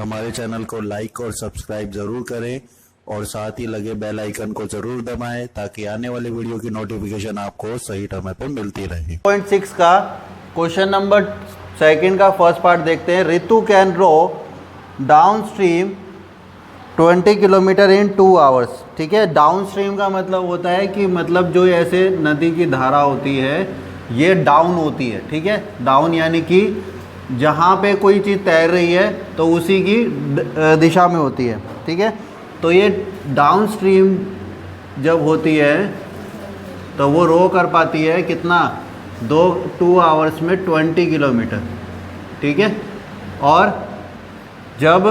हमारे चैनल को लाइक और सब्सक्राइब ज़रूर करें और साथ ही लगे बेल आइकन को ज़रूर दबाएं ताकि आने वाले वीडियो की नोटिफिकेशन आपको सही समय पर मिलती रहे। 6 का क्वेश्चन नंबर 2 का फर्स्ट पार्ट देखते हैं। Ritu can row down stream 20 kilometre in 2 hours. ठीक है, डाउन स्ट्रीम का मतलब होता है कि मतलब जो ऐसे नदी की धारा होती है ये डाउन होती है। ठीक है, डाउन यानी कि जहाँ पे कोई चीज़ तैर रही है तो उसी की दिशा में होती है। ठीक है, तो ये डाउन स्ट्रीम जब होती है तो वो रो कर पाती है कितना, 2 आवर्स में 20 किलोमीटर। ठीक है, और जब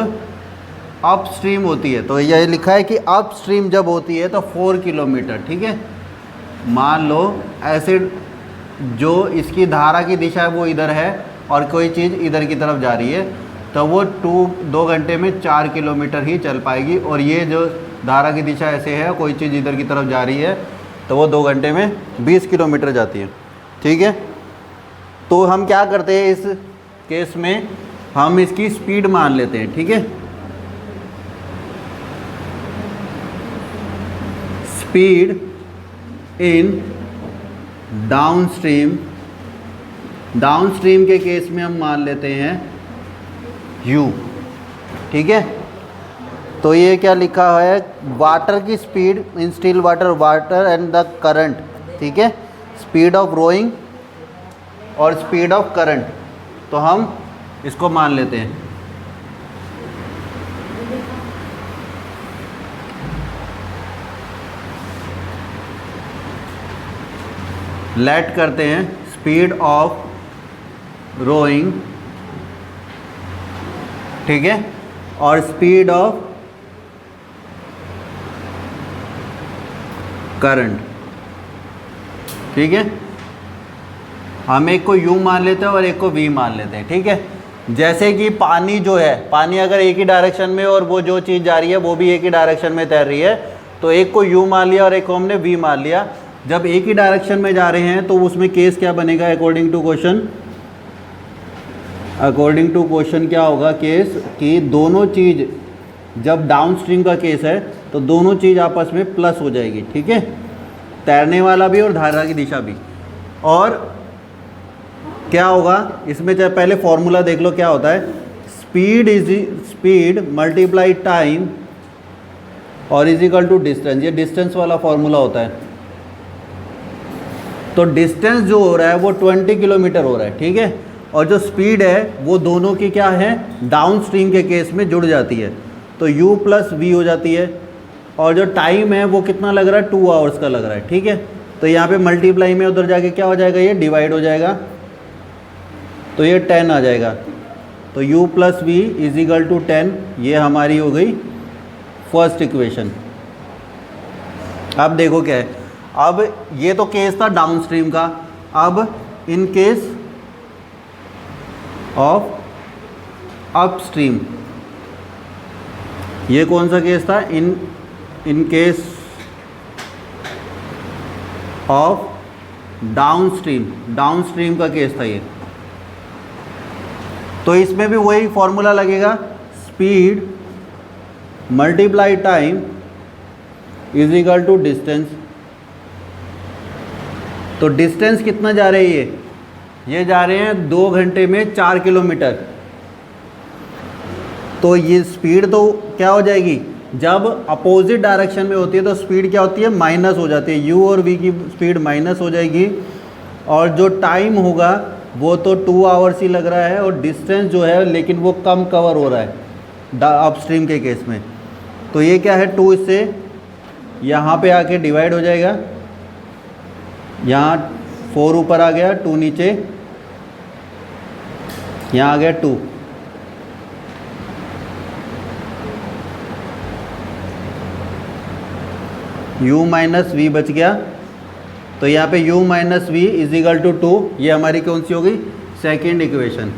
अप स्ट्रीम होती है तो यह लिखा है कि अप स्ट्रीम जब होती है तो 4 किलोमीटर। ठीक है, मान लो ऐसे जो इसकी धारा की दिशा है वो इधर है और कोई चीज़ इधर की तरफ जा रही है तो वो 2 घंटे में 4 किलोमीटर ही चल पाएगी। और ये जो धारा की दिशा ऐसे है, कोई चीज़ इधर की तरफ जा रही है तो वो 2 घंटे में 20 किलोमीटर जाती है। ठीक है, तो हम क्या करते हैं इस केस में, हम इसकी स्पीड मान लेते हैं। ठीक है, स्पीड इन डाउन स्ट्रीम के केस में हम मान लेते हैं u। ठीक है, तो ये क्या लिखा है, वाटर की speed in still water and the current. ठीक है, स्पीड ऑफ रोइंग और स्पीड ऑफ करंट, तो हम इसको मान लेते हैं। लेट करते हैं स्पीड ऑफ रोइंग, ठीक है, और स्पीड ऑफ करंट। ठीक है, हम एक को u मान लेते हैं और एक को v मान लेते हैं। ठीक है, जैसे कि पानी जो है, पानी अगर एक ही डायरेक्शन में और वो जो चीज़ जा रही है वो भी एक ही डायरेक्शन में तैर रही है तो एक को u मान लिया और एक को हमने v मान लिया। जब एक ही डायरेक्शन में जा रहे हैं तो उसमें केस क्या बनेगा, अकॉर्डिंग टू क्वेश्चन क्या होगा केस, कि दोनों चीज़ जब डाउन स्ट्रीम का केस है तो दोनों चीज़ आपस में प्लस हो जाएगी। ठीक है, तैरने वाला भी और धारा की दिशा भी। और क्या होगा इसमें, चाहे पहले फॉर्मूला देख लो क्या होता है, स्पीड मल्टीप्लाई टाइम और इज इक्वल टू डिस्टेंस। ये डिस्टेंस वाला फॉर्मूला होता है। तो डिस्टेंस जो हो रहा है वो 20 किलोमीटर हो रहा है। ठीक है, और जो स्पीड है वो दोनों की क्या है, डाउन स्ट्रीम के केस में जुड़ जाती है तो u प्लस v हो जाती है। और जो टाइम है वो कितना लग रहा है, 2 आवर्स का लग रहा है। ठीक है, तो यहाँ पे मल्टीप्लाई में उधर जाके क्या हो जाएगा, ये डिवाइड हो जाएगा तो ये 10 आ जाएगा। तो u plus v is equal to 10, ये हमारी हो गई फर्स्ट इक्वेशन। अब देखो क्या है, अब ये तो केस था डाउन स्ट्रीम का। अब in case of up stream, ये कौन सा केस था, in case of down stream का केस था ये। तो इसमें भी वही फॉर्मूला लगेगा, speed multiply time is equal to distance. तो डिस्टेंस कितना जा रहे हैं, ये जा रहे हैं 2 घंटे में 4 किलोमीटर। तो ये स्पीड तो क्या हो जाएगी, जब अपोजिट डायरेक्शन में होती है तो स्पीड क्या होती है, माइनस हो जाती है, u और v की स्पीड माइनस हो जाएगी। और जो टाइम होगा वो तो 2 आवर्स ही लग रहा है और डिस्टेंस जो है लेकिन वो कम कवर हो रहा है अपस्ट्रीम के केस में। तो ये क्या है, 2 इससे यहाँ पे आके डिवाइड हो जाएगा, यहाँ 4 ऊपर आ गया, 2 नीचे, यहाँ आ गया 2। u माइनस वी बच गया, तो यहाँ पे u minus v is equal to 2। ये हमारी कौन सी हो गई, सेकेंड इक्वेशन।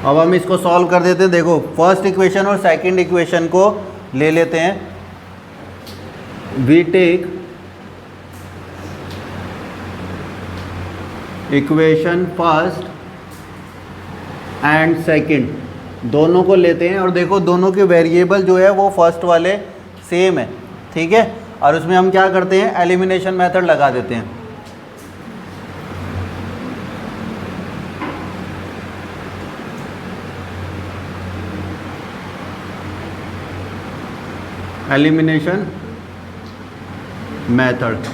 अब हम इसको सॉल्व कर देते हैं। देखो फर्स्ट इक्वेशन और सेकेंड इक्वेशन को ले लेते हैं। We take equation first and second, दोनों को लेते हैं और देखो दोनों के वेरिएबल जो है वो फर्स्ट वाले सेम है, ठीक है। और उसमें हम क्या करते हैं, एलिमिनेशन मेथड लगा देते हैं। एलिमिनेशन मेथड,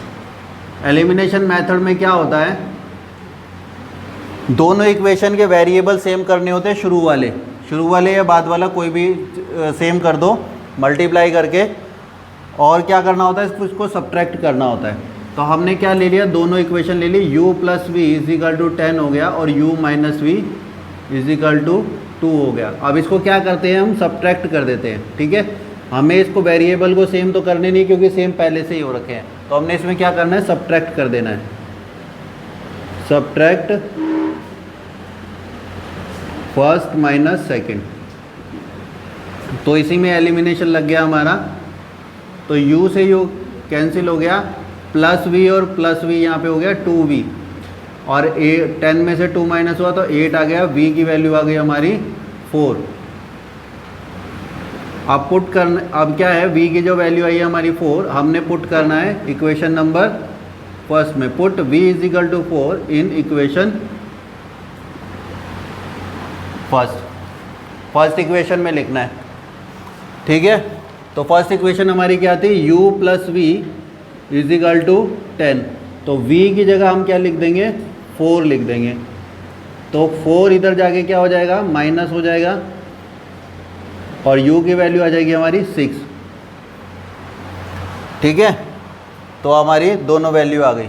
एलिमिनेशन मेथड में क्या होता है, दोनों इक्वेशन के वेरिएबल सेम करने होते हैं, शुरू वाले या बाद वाला कोई भी सेम कर दो मल्टीप्लाई करके, और क्या करना होता है, इसको सब्ट्रैक्ट करना होता है। तो हमने क्या ले लिया, दोनों इक्वेशन ले ली, u plus v is equal to 10 हो गया और u minus v is equal to 2 हो गया। अब इसको क्या करते हैं, हम सब्ट्रैक्ट कर देते हैं, ठीक है। हमें इसको वेरिएबल को सेम तो करने नहीं, क्योंकि सेम पहले से ही हो रखे हैं, तो हमने इसमें क्या करना है, सब्ट्रैक्ट कर देना है। सब्ट्रैक्ट फर्स्ट माइनस सेकंड, तो इसी में एलिमिनेशन लग गया हमारा। तो u से u कैंसिल हो गया, प्लस v और प्लस v यहाँ पे हो गया 2v, और 10 में से 2 माइनस हुआ तो 8 आ गया, v की वैल्यू आ गई हमारी 4। अब पुट करना, अब क्या है, v की जो वैल्यू आई है हमारी 4, हमने पुट करना है इक्वेशन नंबर फर्स्ट में। Put v is equal to 4 in equation first equation में लिखना है, ठीक है। तो फर्स्ट इक्वेशन हमारी क्या थी, u plus v is equal to 10, तो v की जगह हम क्या लिख देंगे, 4 लिख देंगे। तो 4 इधर जाके क्या हो जाएगा, माइनस हो जाएगा, और u की वैल्यू आ जाएगी हमारी 6, ठीक है। तो हमारी दोनों वैल्यू आ गई।